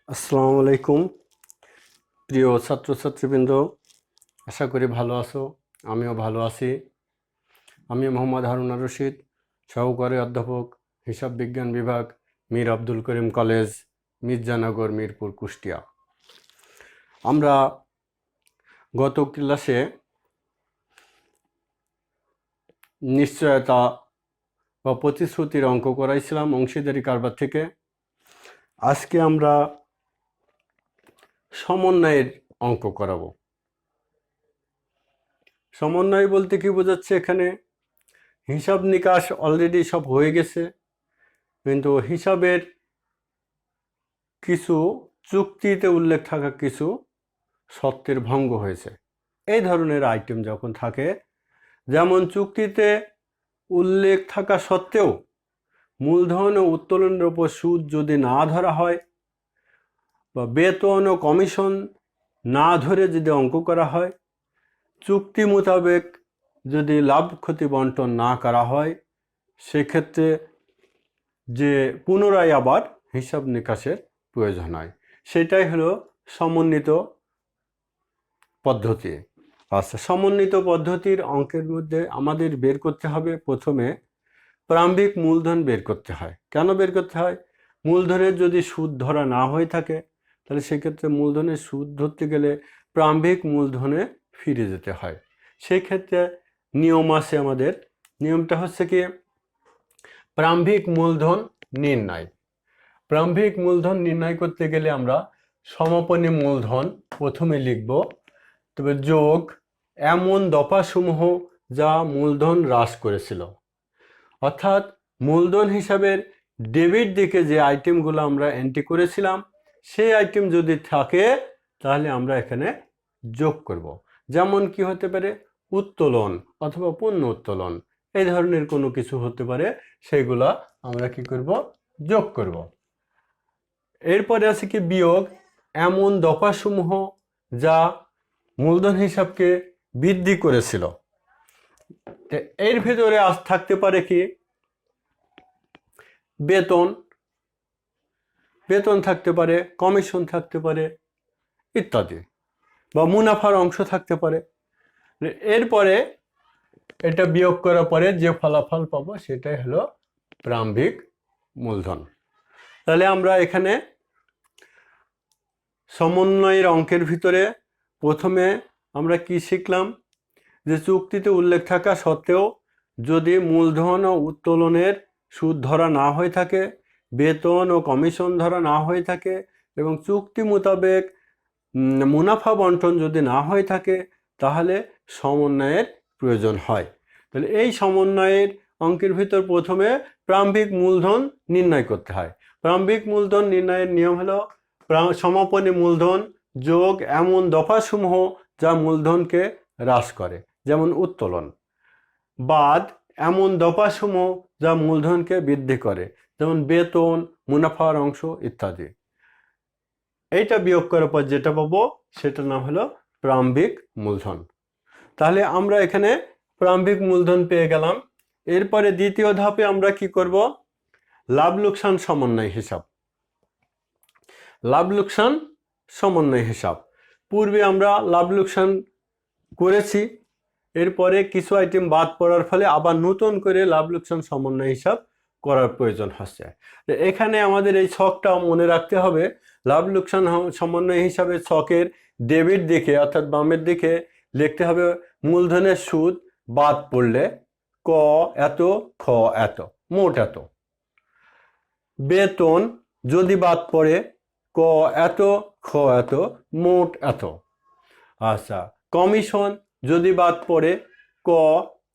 আসসালামু আলাইকুম প্রিয় ছাত্রছাত্রীবৃন্দ, আশা করি ভালো আছো। আমিও ভালো আছি। আমি মোহাম্মদ হারুন রশিদ, সহকারী অধ্যাপক, হিসাব বিজ্ঞান বিভাগ, মীর আব্দুল করিম কলেজ, মির্জানগর, মিরপুর, কুষ্টিয়া। আমরা গত ক্লাসে নিশ্চয়তা বা প্রতিশ্রুতির অঙ্ক করাইছিলাম অংশীদারি কারবার থেকে। আজকে আমরা সমন্বয়ের অঙ্ক করাবো। সমন্বয় বলতে কি বোঝাচ্ছে? এখানে হিসাব নিকাশ অলরেডি সব হয়ে গেছে, কিন্তু হিসাবের কিছু চুক্তিতে উল্লেখ থাকা কিছু শর্তের ভঙ্গ হয়েছে। এই ধরনের আইটেম যখন থাকে, যেমন চুক্তিতে উল্লেখ থাকা সত্ত্বেও মূলধন ও উত্তোলনের উপর সুদ যদি না ধরা হয়, বা বেতন ও কমিশন না ধরে যদি অঙ্ক করা হয়, চুক্তি মোতাবেক যদি লাভ ক্ষতি বন্টন না করা হয়, সেক্ষেত্রে যে পুনরায় আবার হিসাব নিকাশের প্রয়োজন হয়, সেটাই হলো সমন্বিত পদ্ধতি। আচ্ছা, সমন্বিত পদ্ধতির অঙ্কের মধ্যে আমাদের বের করতে হবে প্রথমে প্রারম্ভিক মূলধন বের করতে হয়। কেন বের করতে হয়? মূলধনের যদি সুদ ধরা না হয়ে থাকে, তাহলে সেক্ষেত্রে মূলধনের সুদ ধরতে গেলে প্রারম্ভিক মূলধনে ফিরে যেতে হয়। সেই ক্ষেত্রে নিয়ম আছে আমাদের। নিয়মটা হচ্ছে কি, প্রারম্ভিক মূলধন নির্ণয়। প্রারম্ভিক মূলধন নির্ণয় করতে গেলে আমরা সমাপনী মূলধন প্রথমে লিখব, তবে যোগ এমন দফাসমূহ যা মূলধন হ্রাস করেছিল। অর্থাৎ মূলধন হিসাবের ডেবিট দিকে যে আইটেমগুলো আমরা এন্ট্রি করেছিলাম, সেই আইটেম যদি থাকে তাহলে আমরা এখানে যোগ করব। যেমন কি হতে পারে? উত্তোলন অথবা পণ্য উত্তোলন, এই ধরনের কোনো কিছু হতে পারে, সেগুলা আমরা কি করব? যোগ করব। এরপরে আছে কি বিয়োগ এমন দফাসমূহ যা মূলধন হিসাবকে বৃদ্ধি করেছিল। এর ভিতরে আজ থাকতে পারে কি? বেতন, বেতন থাকতে পারে, কমিশন থাকতে পারে ইত্যাদি, বা মুনাফার অংশ থাকতে পারে। এরপরে এটা বিয়োগ করার পরে যে ফলাফল পাবো সেটাই হলো প্রারম্ভিক মূলধন। তাহলে আমরা এখানে সমন্বয়ের অঙ্কের ভিতরে প্রথমে আমরা কি শিখলাম? যে চুক্তিতে উল্লেখ থাকা সত্ত্বেও যদি মূলধন ও উত্তোলনের সুদ ধরা না হয়ে থাকে, বেতন ও কমিশন ধরা না হয়ে থাকে, এবং চুক্তি মোতাবেক মুনাফা বন্টন যদি না হয়ে থাকে, তাহলে সমন্বয়ের প্রয়োজন হয়। তাহলে এই সমন্বয়ের অঙ্কের ভিতর প্রথমে প্রারম্ভিক মূলধন নির্ণয় করতে হয়। প্রারম্ভিক মূলধন নির্ণয়ের নিয়ম হলো সমাপনী মূলধন যোগ এমন দফাসমূহ যা মূলধনকে হ্রাস করে, যেমন উত্তোলন, বাদ এমন দফাসমূহ যা মূলধনকে বৃদ্ধি করে, যেমন বেতন, মুনাফার অংশ ইত্যাদি। এইটা বিয়োগ করার পর যেটা পাবো সেটার নাম হলো প্রারম্ভিক মূলধন। তাহলে আমরা এখানে প্রারম্ভিক মূলধন পেয়ে গেলাম। এরপরে দ্বিতীয় ধাপে আমরা কি করব? লাভ লোকসান সমন্বয় হিসাব। লাভ লোকসান সমন্বয় হিসাব পূর্বে আমরা লাভ লোকসান করেছি, এরপরে কিছু আইটেম বাদ পড়ার ফলে আবার নতুন করে লাভ লোকসান সমন্বয় হিসাব করার প্রয়োজন হচ্ছে। এখানে আমাদের এই ছকটা মনে রাখতে হবে। লাভ লোকসান সমন্বয় হিসাবে ছকের ডেবিট দিকে অর্থাৎ বামের দিকে লিখতে হবে মূলধনের সুদ বাদ পড়লে ক এত, খ এত, মোট এত। বেতন যদি বাদ পড়ে ক এত, খ এত, মোট এত। আচ্ছা, কমিশন যদি বাদ পড়ে ক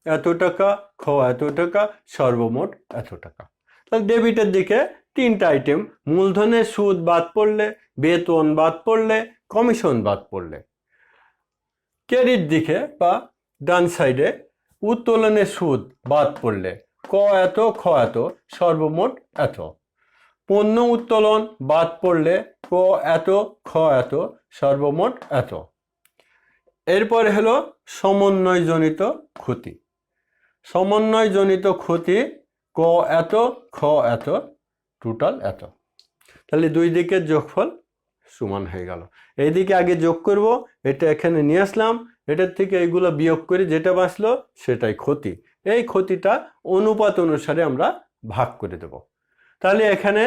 এত টাকা, খ এত টাকা, সর্বমোট এত টাকা। তাহলে ডেবিটের দিকে তিনটা আইটেম, মূলধনের সুদ বাদ পড়লে, বেতন বাদ পড়লে, কমিশন বাদ পড়লে। ক্রেডিট দিকে বা ডান সাইডে উত্তোলনের সুদ বাদ পড়লে ক এত, খ এত, সর্বমোট এত। পণ্য উত্তোলন বাদ পড়লে ক এত, খ এত, সর্বমোট এত। এরপরে হলো সমন্বয়জনিত ক্ষতি। সমন্বয়জনিত ক্ষতি ক এত, খ এত, টোটাল এত। তাহলে দুই দিকের যোগফল সমান হয়ে গেল। এইদিকে আগে যোগ করব, এটা এখানে নিয়ে আসলাম, এটার থেকে এইগুলো বিয়োগ করে যেটা বাঁচলো সেটাই ক্ষতি। এই ক্ষতিটা অনুপাত অনুসারে আমরা ভাগ করে দেব। তাহলে এখানে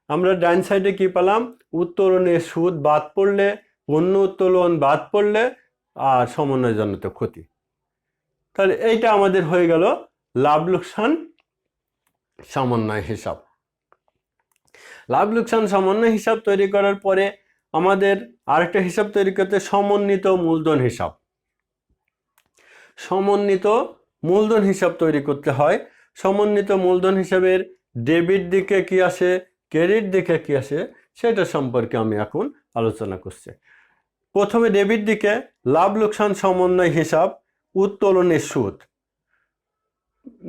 আমরা ডান সাইডে কি পেলাম, উত্তোলনের সুদ বাদ পড়লে, পণ্য উত্তোলন বাদ পড়লে আর সমন্বয়জনিত ক্ষতি। তাহলে এইটা আমাদের হয়ে গেল লাভ লোকসান সমন্বয় হিসাব। লাভ লোকসান সমন্বয় হিসাব তৈরি করার পরে আমাদের আরেকটা হিসাব তৈরি করতে, সমন্বিত মূলধন হিসাব। সমন্বিত মূলধন হিসাব তৈরি করতে হয়। সমন্বিত মূলধন হিসাবের ডেবিট দিকে কি আসে, ক্রেডিট দিকে কি আসে, সেটা সম্পর্কে আমি এখন আলোচনা করছি। প্রথমে ডেবিট দিকে লাভ লোকসান সমন্বয় হিসাব, উত্তোলনের সুদ,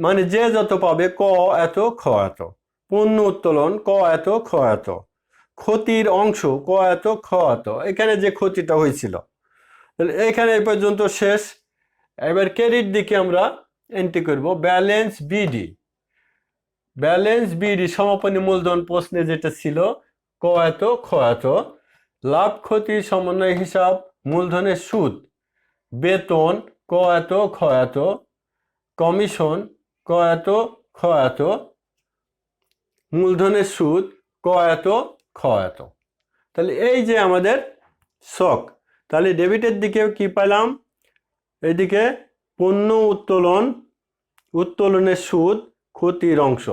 মানে যে যত পাবে ক এত খ এত, পণ্য উত্তোলন ক এত খ এত, ক্ষতির অংশ ক এত খ এত, এখানে যে ক্ষতিটা হয়েছিল এখানে এই পর্যন্ত শেষ। এবার ক্রেডিট দিকে আমরা এন্ট্রি করব ব্যালেন্স বিডি। ব্যালেন্স বিডি সমাপনী মূলধন প্রশ্নে যেটা ছিল ক এত খ এত, লাভ ক্ষতি সমন্বয় হিসাব, মূলধনের সুদ, বেতন ক এত খ এত, কমিশন ক এত খ এত, মূলধনের সুদ ক এত খ এত। তাহলে এই যে আমাদের শক। তাহলে ডেবিটের দিকেও কি পেলাম, এইদিকে পণ্য উত্তোলন, উত্তোলনের সুদ, ক্ষতির অংশ।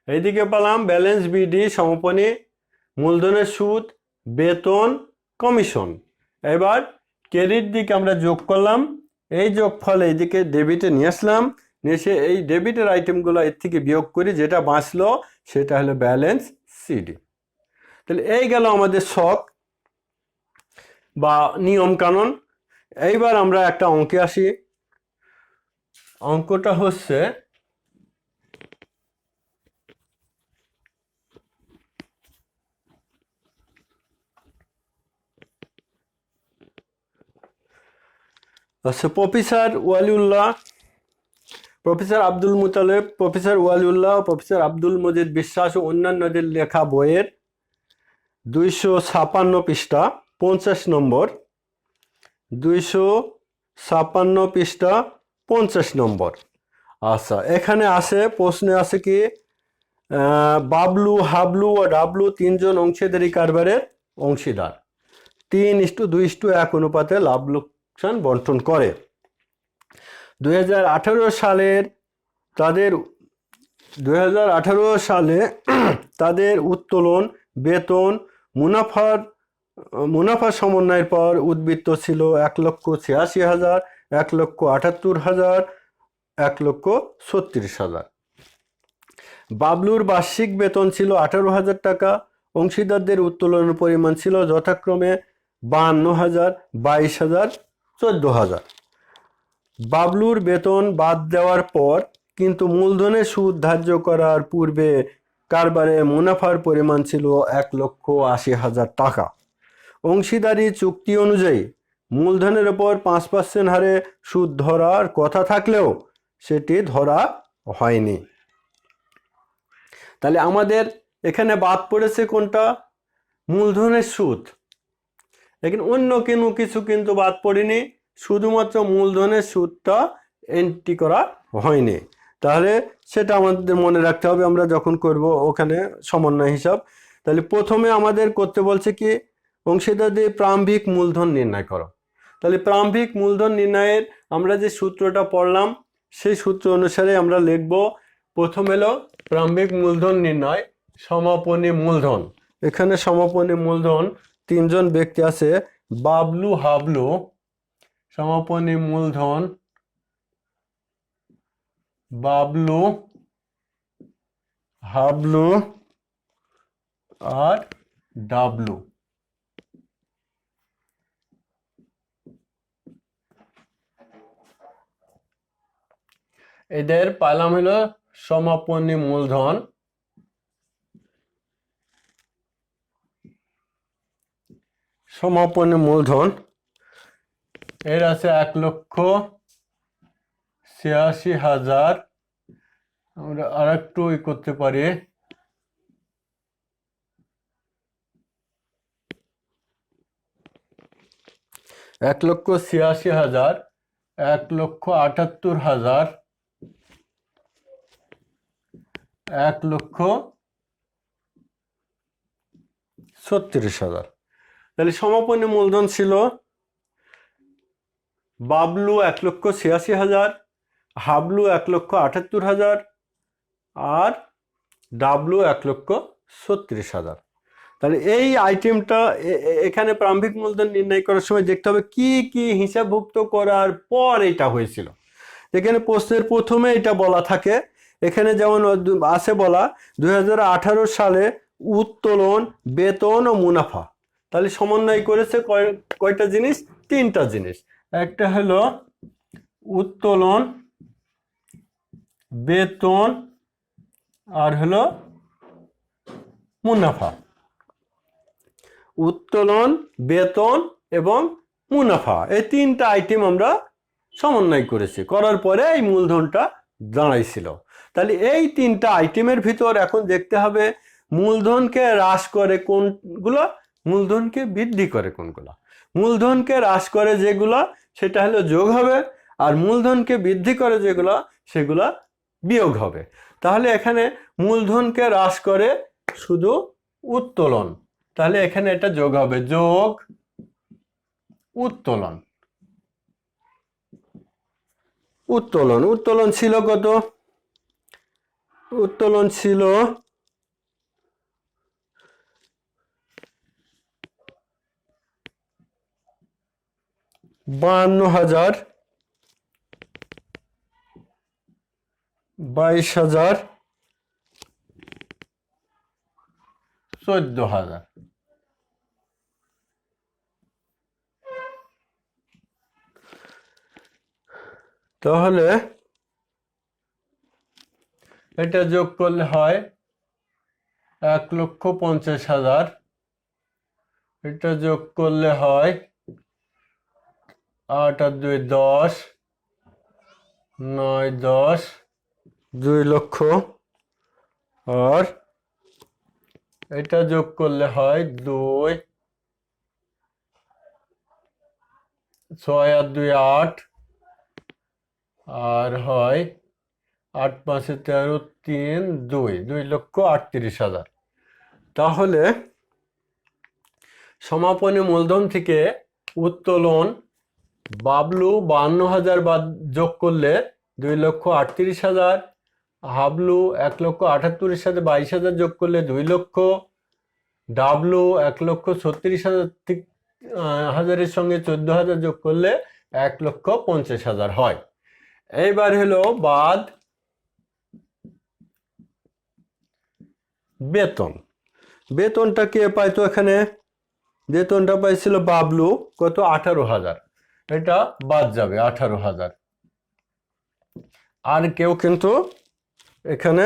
এইদিকে পেলাম ব্যালেন্স বিডি সমাপনী মূলধনের সুদ, বেতন, কমিশন। এবার ক্রেডিট দিকে আমরা যোগ করলাম, এই যোগফল এইদিকে ডেবিটে নিয়ে আসলাম, নিয়ে এসে এই ডেবিটের আইটেমগুলো এর থেকে বিয়োগ করি, যেটা বাঁচলো সেটা হলো ব্যালেন্স সিডি। তাহলে এই গেল আমাদের শক বা নিয়ম কানুন। এইবার আমরা একটা অঙ্কে আসি। অঙ্কটা হচ্ছে professor Waliullah, professor Abdul Mutaleb, professor Waliullah, professor Abdul Majid বিশ্বাস ও অন্যান্যদের লেখা বইয়ের 256 পৃষ্ঠা 50 নম্বর, 256 পৃষ্ঠা 50 নম্বর। আচ্ছা, এখানে আসে প্রশ্নে আছে কি, বাবলু, হাবলু ও ডাবলু তিনজন অংশীদারি কারবারের অংশীদার, 3:2:1 অনুপাতে লাভ লোকসান বন্টন করে। 2018 সালের তাদের 2018 সালে তাদের উত্তোলন, বেতন, মুনাফা সমন্বয়ের পর উদ্বৃত্ত ছিল 1,86,000, 1,78,000, 1,36,000। বাবলুর বার্ষিক বেতন ছিল 18,000 টাকা। অংশীদারদের উত্তোলনের পরিমাণ ছিল যথাক্রমে 52,000, 22,000, 14,000। বাবলুর বেতন বাদ দেওয়ার পর কিন্তু মূলধনের সুদ ধার্য করার পূর্বে কারবারে মুনাফার পরিমাণ ছিল 1,80,000 টাকা। অংশীদারি চুক্তি অনুযায়ী মূলধনের ওপর 5% হারে সুদ ধরার কথা থাকলেও সেটি ধরা হয়নি। তাহলে আমাদের এখানে বাদ পড়েছে কোনটা, মূলধনের সুদ। এখানে অন্য কিছু কিন্তু বাদ পড়েনি, শুধুমাত্র মূলধনের সুদটা এন্ট্রি করা হয়নি। তাহলে সেটা আমাদের মনে রাখতে হবে আমরা যখন করব ওখানে সমন্বয় হিসাব। তাহলে প্রথমে আমাদের করতে বলছে কি, অংশীদারদের প্রারম্ভিক মূলধন নির্ণয় করো। তাহলে প্রারম্ভিক মূলধন নির্ণয়ের আমরা যে সূত্রটা পড়লাম সেই সূত্র অনুসারে আমরা লিখব। প্রথম হলো প্রারম্ভিক মূলধন নির্ণয়, সমাপনী মূলধন। এখানে সমাপনী মূলধন তিনজন ব্যক্তি আছে, বাবলু, হাবলু। সমাপনী মূলধন বাবলু, হাবলু আর ডাবলু। এদের পাইলাম হলো সমাপনী মূলধন। সমাপনী মূলধন এর আছে 1,86,000। আমরা আর একটু করতে পারি, 1,86,000, 1,78,000, 1,36,000। তাহলে সমাপনী মূলধন ছিল বাবলু 1,86,000, হাবলু 1,78,000 আর ডাবলু 1,36,000। তাহলে এই আইটেমটা এখানে প্রারম্ভিক মূলধন নির্ণয় করার সময় দেখতে হবে কি কি হিসাবভুক্ত করার পর এটা হয়েছিল। এখানে প্রশ্নের প্রথমে এটা বলা থাকে, এখানে যেমন আছে বলা 2018 সালে উত্তোলন, বেতন ও মুনাফা। তাহলে সমন্বয় করেছে কয়টা জিনিস? তিনটা জিনিস। একটা হলো উত্তোলন, বেতন আর হলো মুনাফা। উত্তোলন, বেতন এবং মুনাফা, এই তিনটা আইটেম আমরা সমন্বয় করেছি, করার পরে এই মূলধনটা দাঁড়াইছিল। তাহলে এই তিনটা আইটেমের ভিতর এখন দেখতে হবে মূলধনকে হ্রাস করে কোনগুলো, মূলধনকে বৃদ্ধি করে কোনগুলো। মূলধনকে হ্রাস করে যেগুলো সেটা হলো যোগ হবে, আর মূলধনকে বৃদ্ধি করে যেগুলো সেগুলো বিয়োগ হবে। তাহলে এখানে মূলধনকে হ্রাস করে শুধু উত্তোলন, তাহলে এখানে এটা যোগ হবে, যোগ উত্তোলন। উত্তোলন উত্তোলন ছিল কত? উত্তোলন ছিল 52,000, 22,000, 14,000। তাহলে এটা যোগ করলে হয় 1,50,000, এটা যোগ করলে হয় 8 আর 2 10, 9 10, 2 লক্ষ। আর এটা যোগ করলে হয় 2, 6 আর 2 8, আর হয় 8 5 13, 3 2, 2,38,000। তাহলে সমাপনী মূলধন থেকে উত্তোলন বাবলু 52,000 বাদ যোগ করলে 2,38,000, হাবলু 1,78,000 সাথে 22,000 যোগ করলে 2 লক্ষ, ডাবলু 1,36,000 সঙ্গে 14,000 যোগ করলে 1,50,000 হয়। এইবার হলো বাদ বেতন। বেতনটা কে পাইতো? এখানে বেতনটা পাইছিল বাবলু, কত? 18,000। এটা বাদ যাবে 18,000। আর কেউ কিন্তু এখানে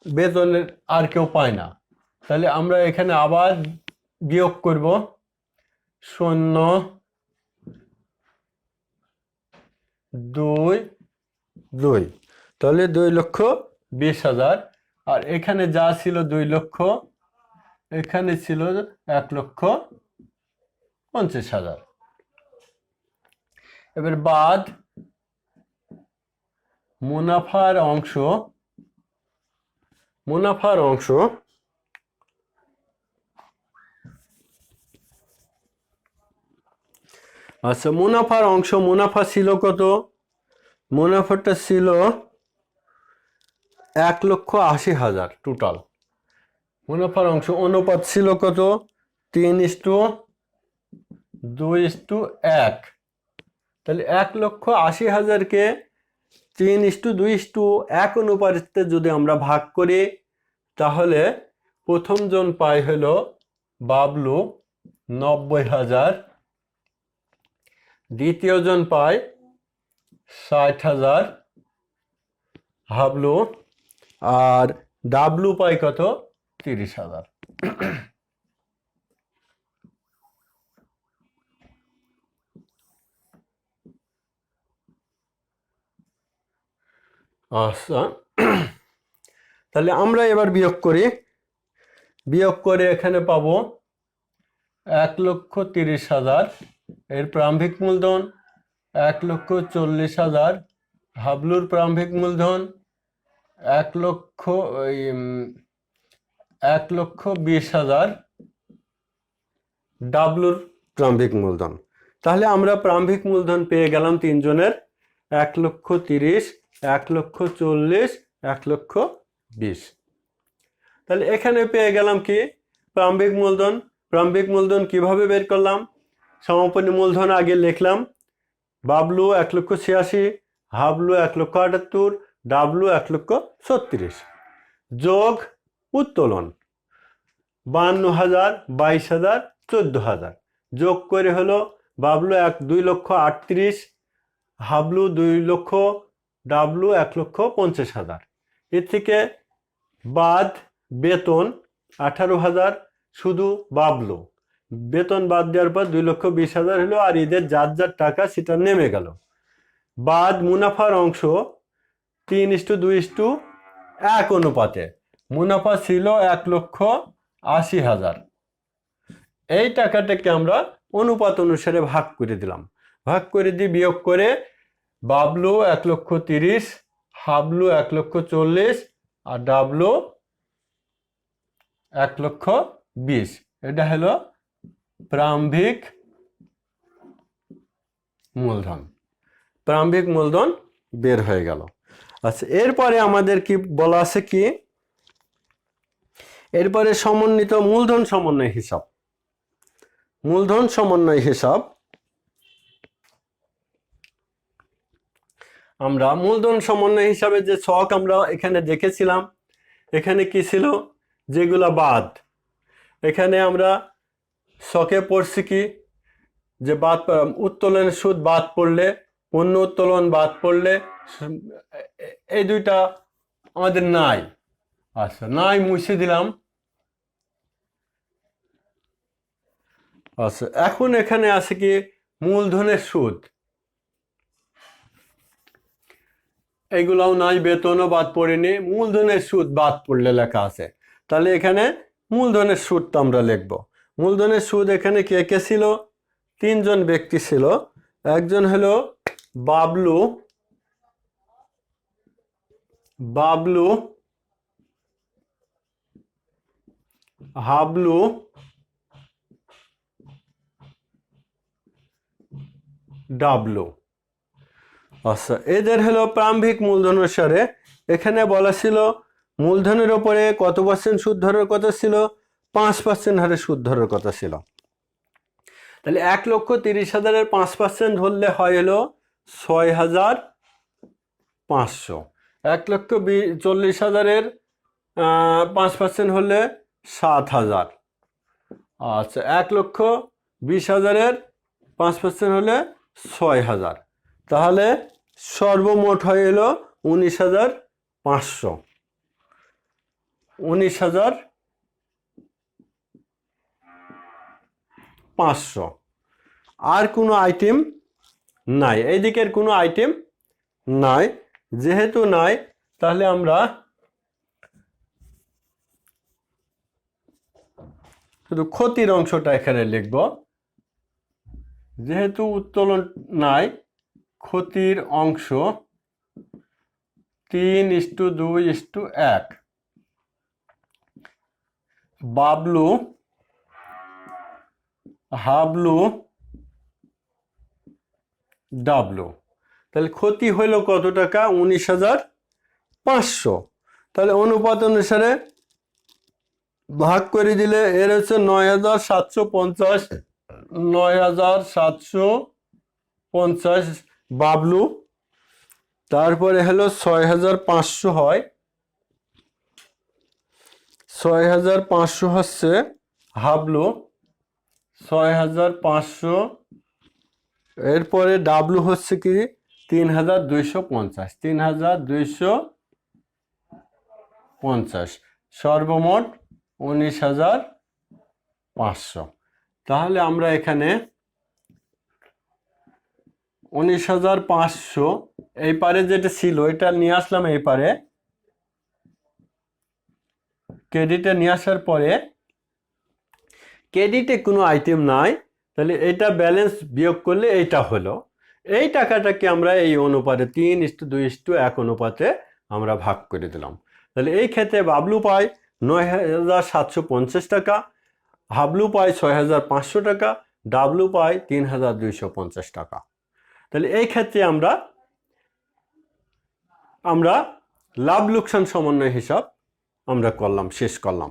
বেতনের আর কেউ পায় না। তাহলে আমরা এখানে আবার বিয়োগ করব, 0 2 2, তাহলে 2,20,000। আর এখানে যা ছিল 2 লক্ষ, এখানে ছিল 1,50,000। এবার বাদ মুনাফার অংশ। মুনাফার অংশ আচ্ছা, মুনাফার অংশ, মুনাফা ছিল কত? মুনাফাটা ছিল 1,80,000 টোটাল। মুনাফার অংশ অনুপাত ছিল কত? 3:2:1। তাহলে 1,80,000-কে 3:2:1 অনুপাতে যদি আমরা ভাগ করি, তাহলে প্রথম জন পাই হলো বাবলু 90,000, দ্বিতীয় জন পায় 60,000 হাবলু, আর ডাবলু পায় কত? 30,000। আচ্ছা, তাহলে আমরা এবার বিয়োগ করি। বিয়োগ করে এখানে পাবো 1,30,000 এর প্রারম্ভিক মূলধন 1,40,000, হাবলুর প্রারম্ভিক মূলধন 1,20,000, ডাবলুর প্রারম্ভিক মূলধন। তাহলে আমরা প্রারম্ভিক মূলধন পেয়ে গেলাম তিনজনের 1,30,000, 1,40,000, 1,20,000। তাহলে এখানে পেয়ে গেলাম কি প্রারম্ভিক মূলধন। প্রারম্ভিক মূলধন কিভাবে বের করলাম? সমাপনী মূলধন আগে লিখলাম, বাবলু 1,86,000, হাবলু 1,78,000, ডাবলু 1,36,000, যোগ উত্তোলন 52,000, 22,000, 14,000, যোগ করে হলো বাবলু 2,38,000, হাবলু 2 লক্ষ, ডাবলু 1,50,000। এর থেকে বাদ বেতন 18,000, শুধু বাবলু। বেতন বাদ দেওয়ার পর 2,20,000 হলো, আর এদের যার যার টাকা সেটা নেমে গেল। বাদ মুনাফার অংশ 3:2:1 অনুপাতে। মুনাফা ছিল 1,80,000। এই টাকাটাকে আমরা অনুপাত অনুসারে ভাগ করে দিলাম। ভাগ করে দিয়ে বিয়োগ করে বাবলু 1,30,000, হাবলু 1,40,000, আর ডাবলু 1,20,000। এটা হলো প্রারম্ভিক মূলধন। প্রারম্ভিক মূলধন বের হয়ে গেল। আচ্ছা, এরপরে আমাদের কি বলা আছে কি, এরপরে সমন্বিত মূলধন সমন্বয় হিসাব। মূলধন সমন্বয় হিসাব আমরা মূলধন সমন্বয় হিসাবে যে ছক আমরা এখানে দেখেছিলাম, এখানে কি ছিল, যেগুলা বাদ, এখানে আমরা ছকে পড়ছি কি, যে বাদ উত্তোলনের সুদ বাদ পড়লে, পণ্য উত্তোলন বাদ পড়লে, এই দুইটা আমাদের নাই। আচ্ছা, নাই মুছে দিলাম। আচ্ছা, এখন এখানে আছে কি মূলধনের সুদ, এইগুলাও নাই, বেতনও বাদ পড়েনি, মূলধনের সুদ বাদ পড়লে লেখা আছে। তাহলে এখানে মূলধনের সুদটা আমরা লিখব। মূলধনের সুদ এখানে কে কে ছিল? তিনজন ব্যক্তি ছিল। একজন হলো বাবলু, হাবলু, ডাবলু। আচ্ছা, এদের হলো প্রারম্ভিক মূলধন অনুসারে এখানে বলা ছিল মূলধনের ওপরে কত % সুদ ধরার কথা ছিল? 5% হারে সুদ ধরার কথা ছিল। তাহলে 1,30,000-এর 5% ধরলে হয় হলো 6,500। 1,40,000-এর 5% হলে 7,000। আচ্ছা, 1,20,000-এর 5% হলে 6,000। তাহলে সর্বমোট হয়ে এলো 19,500। 19,500। আর কোনো আইটেম নাই, এই দিকের কোনো আইটেম নাই। যেহেতু নাই, তাহলে আমরা শুধু ক্ষতির অংশটা এখানে লিখব। যেহেতু উত্তোলন নাই, ক্ষতির অংশ 3:2:1। বাবলু, হাবলু, ডাবলু। তাহলে ক্ষতি হইল কত টাকা? 19,500। তাহলে অনুপাত অনুসারে ভাগ করে দিলে এর হচ্ছে 9,750। 9,750 বাবলু, তারপরে হলো 6,500 হয়, 6,500 হচ্ছে হাবলু, 6,500। এরপরে ডাবলু হচ্ছে কি 3,250, 3,250। সর্বমোট 19,500। তাহলে আমরা এখানে 19,500 এই পারে যেটা ছিল এটা নিয়ে আসলাম, এই পারে ক্রেডিটে নিয়ে আসার পরে ক্রেডিটে কোনো আইটেম নাই, তাহলে এটা ব্যালেন্স বিয়োগ করলে এইটা হলো। এই টাকাটাকে আমরা এই অনুপাতে 3:2:1 অনুপাতে আমরা ভাগ করে দিলাম। তাহলে এই ক্ষেত্রে বাবলু পায় 9,750 টাকা, হাবলু পায় 6,500 টাকা, ডাবলু পায় 3,250 টাকা। তাহলে এই ক্ষেত্রে আমরা লাভ লোকসান সমন্বয় হিসাব আমরা করলাম, শেষ করলাম।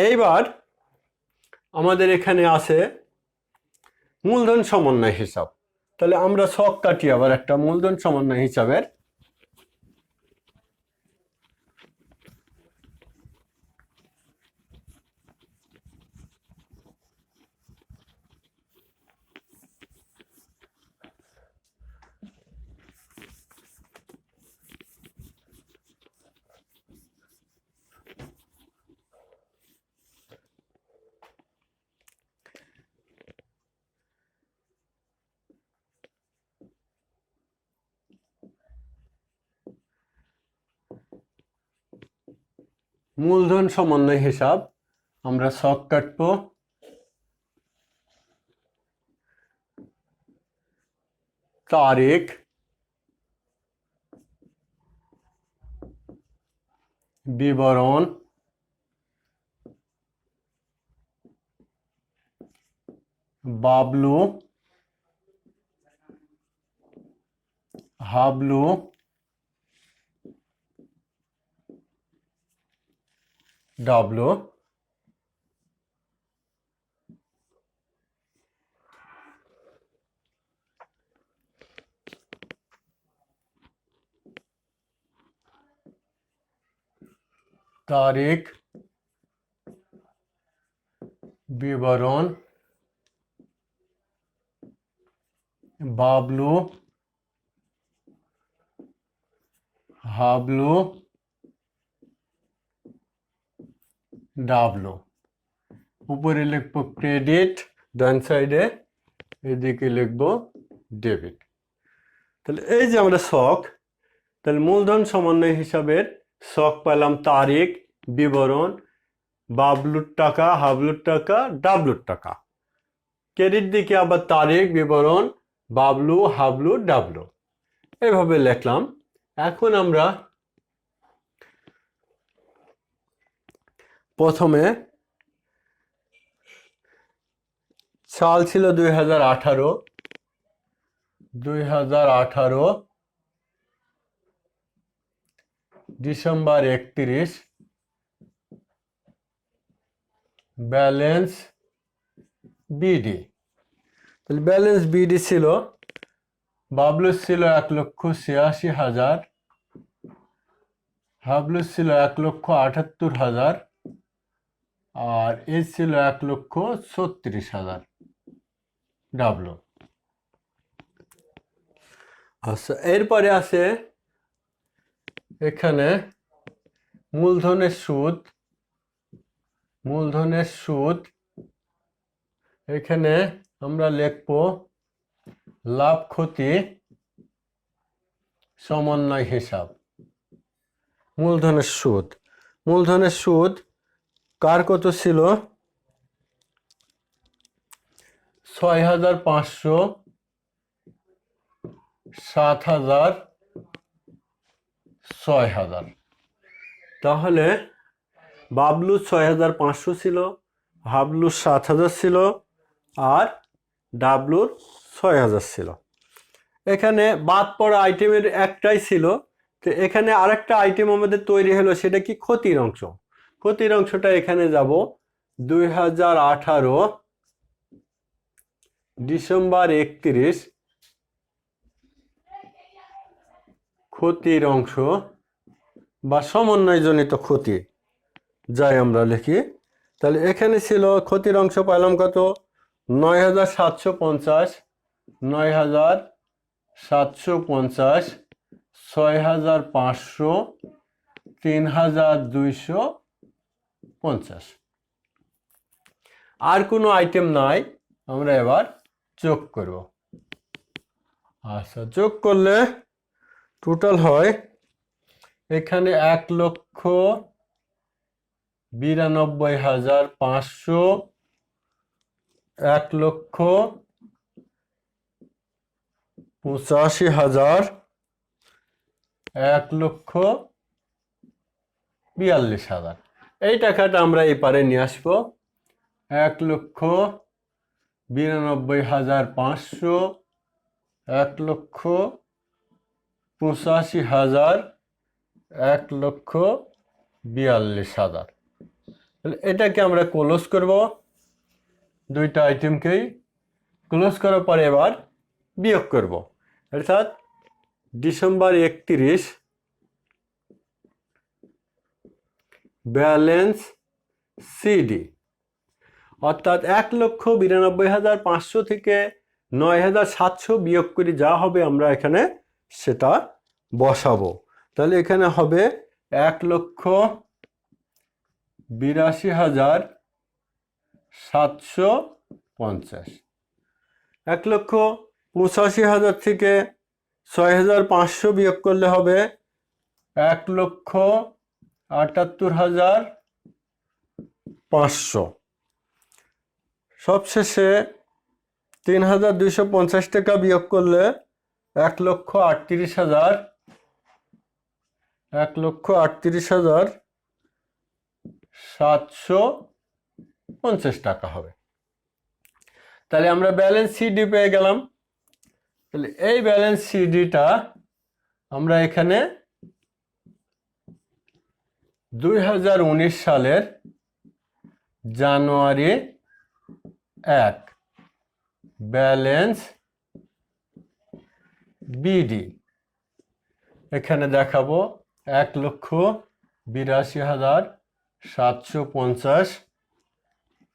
এইবার আমাদের এখানে আছে মূলধন সমন্বয় হিসাব। তাহলে আমরা ছক কাটি আবার একটা মূলধন সমন্বয় হিসাবের। মূলধন সমন্বয় হিসাব আমরা ছক কাটবো। তারিখ, বিবরণ, বাবলু, হাবলু, ডাবলু, তারিখ, বিবরণ, বাবলু, হাবলু, ডাবলু। উপরে লিখবো ক্রেডিট, ডান সাইডে এদিকে লিখবো ডেবিট। তাহলে এই যে আমরা ছক, তাহলে মূলধন সমন্বয় হিসাবের ছক পেলাম তারিখ, বিবরণ, বাবলুর টাকা, হাবলুর টাকা, ডাবলুর টাকা। ক্রেডিট দিকে আবার তারিখ, বিবরণ, বাবলু, হাবলু, ডাবলু, এইভাবে লিখলাম। এখন আমরা প্রথমে সাল ছিল 2018 ডিসেম্বর 31, ব্যালেন্স বিডি। তাহলে ব্যালেন্স বিডি ছিল, বাবলু ছিল 1,86,000, হাবলু ছিল 1,78,000, আর এ ছিল 1,36,000 ডাবলু। আচ্ছা, এরপরে আছে এখানে মূলধনের সুদ। মূলধনের সুদ এখানে আমরা লিখব লাভ ক্ষতি সমন্বয় হিসাব। মূলধনের সুদ, মূলধনের সুদ কার কত ছিল? 6,500, 7,000, 6,000। তাহলে বাবলু 6,500 ছিল, হাবলুর 7,000 ছিল, আর ডাবলুর 6,000 ছিল। এখানে বাদ পড়া আইটেমের একটাই ছিল, তো এখানে আরেকটা আইটেম আমাদের তৈরি হলো, সেটা কি ক্ষতির অংশ। ক্ষতির অংশটা এখানে যাব 2018 ডিসেম্বর 31 ক্ষতির অংশ বা সমন্বয়জনিত ক্ষতি যাই আমরা লিখি। তাহলে এখানে ছিল ক্ষতির অংশ পাইলাম কত? 9,750, 9,750, 6,500, 3,250। আর কোনো আইটেম নাই, আমরা এবার যোগ করব। আচ্ছা, যোগ করলে টোটাল হয় এখানে 1,92,500, 1,85,000, 1,42,000। এই টাকাটা আমরা এই পারে নিয়ে আসবো। 1,92,500, 1,85,000, 1,42,000। তাহলে এটাকে আমরা ক্লোজ করব, দুইটা আইটেমকেই ক্লোজ করার পরে এবার বিয়োগ করব। অর্থাৎ ডিসেম্বর 31 ব্যালেন্স সিডি, অর্থাৎ 1,92,500 থেকে 9,700 বিয়োগ করে যা হবে আমরা এখানে সেটা বসাবো। তাহলে এখানে হবে 1,82,750। 1,85,000 থেকে 6,500 বিয়োগ করলে হবে 1,78,500। সবশেষে 3,250 টাকা বিয়োগ করলে 1,38,000, 1,38,750 টাকা হবে। তাহলে আমরা ব্যালেন্স সিডি পেয়ে গেলাম। তাহলে এই ব্যালেন্স সিডিটা আমরা এখানে 2019 সালের জানুয়ারি 1 ব্যালেন্স বিডি এখানে দেখাবো 1,82,750,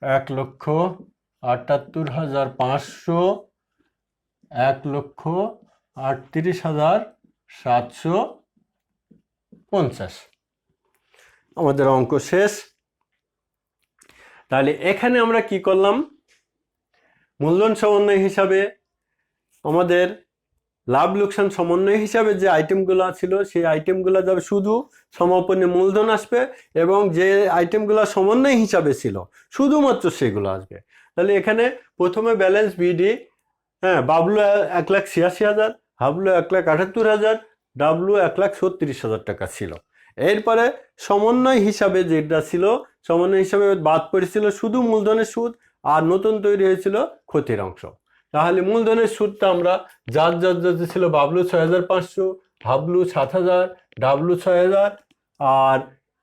1,78,500, 1,38,750। আমাদের অঙ্ক শেষ। তাহলে এখানে আমরা কি করলাম, মূলধন সমন্বয় হিসাবে আমাদের লাভ লোকসান সমন্বয় হিসাবে যে আইটেমগুলো ছিল সেই আইটেমগুলো যাবে, শুধু সমাপনী মূলধন আসবে, এবং যে আইটেমগুলো সমন্বয় হিসাবে ছিল শুধুমাত্র সেগুলো আসবে। তাহলে এখানে প্রথমে ব্যালেন্স বিডি, হ্যাঁ, বাবলু 1,86,000, হাবলু 1,78,000, ডাবলু 1,36,000 টাকা ছিল। এরপরে সমন্বয় হিসাবে যেটা ছিল, সমন্বয় হিসাবে বাদ পড়েছিল শুধু মূলধনের সুদ, আর নতুন তৈরি হয়েছিল ক্ষতির অংশ। তাহলে মূলধনের সুদটা আমরা যার ছিল, বাবলু 6,500, হাবলু 7,000, ডাবলু 6,000, আর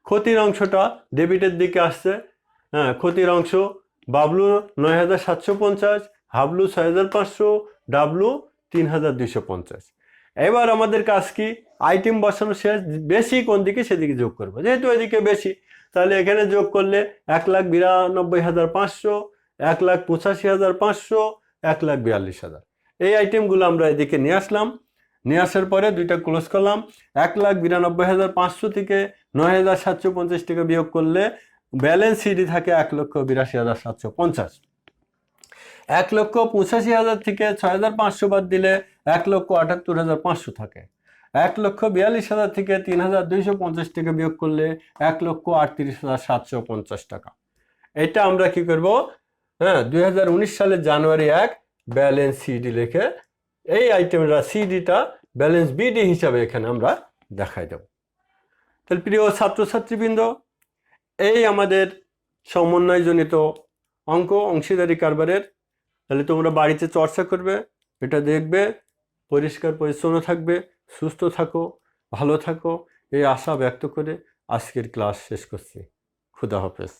ক্ষতির অংশটা ডেবিটের দিকে আসছে। হ্যাঁ, ক্ষতির অংশ বাবলু 9,750, হাবলু 6,500, ডাবলু 3,250। এবার আমাদের কাজ কি, আইটেম বসানো শেষ, বেশি কোন দিকে সেদিকে যোগ করবো, যেহেতু এদিকে বেশি। তাহলে এখানে যোগ করলে 1,92,500, 1,85,500, 1,42,000। এই আইটেমগুলো আমরা এদিকে নিয়ে আসলাম। নিয়ে আসার পরে দুইটা ক্লোজ করলাম। 1,92,500 থেকে 9,750 টাকা বিয়োগ করলে ব্যালেন্স সিডি থাকে 1,82,750। 1,85,000 থেকে 6,500 বাদ দিলে 1,78,500 থাকে। 1,42,000 থেকে 3,250 টাকা বিয়োগ করলে 1,38,750 টাকা। এটা আমরা কি করব, হ্যাঁ, 2019 সালের জানুয়ারি 1 ব্যালেন্স সিডি লিখে এই আইটেমটা সিডিটা ব্যালেন্স বিডি হিসাবে এখানে আমরা দেখাই দেব। তাহলে প্রিয় ছাত্রছাত্রীবৃন্দ, এই আমাদের সমন্বয়জনিত অঙ্ক, অংশীদারি কারবারের। তাহলে তোমরা বাড়িতে চর্চা করবে, এটা দেখবে, পরিষ্কার পরিচ্ছন্ন থাকবে, সুস্থ থাকো, ভালো থাকো, এই আশা ব্যক্ত করে আজকের ক্লাস শেষ করছি। খুদা হাফেজ।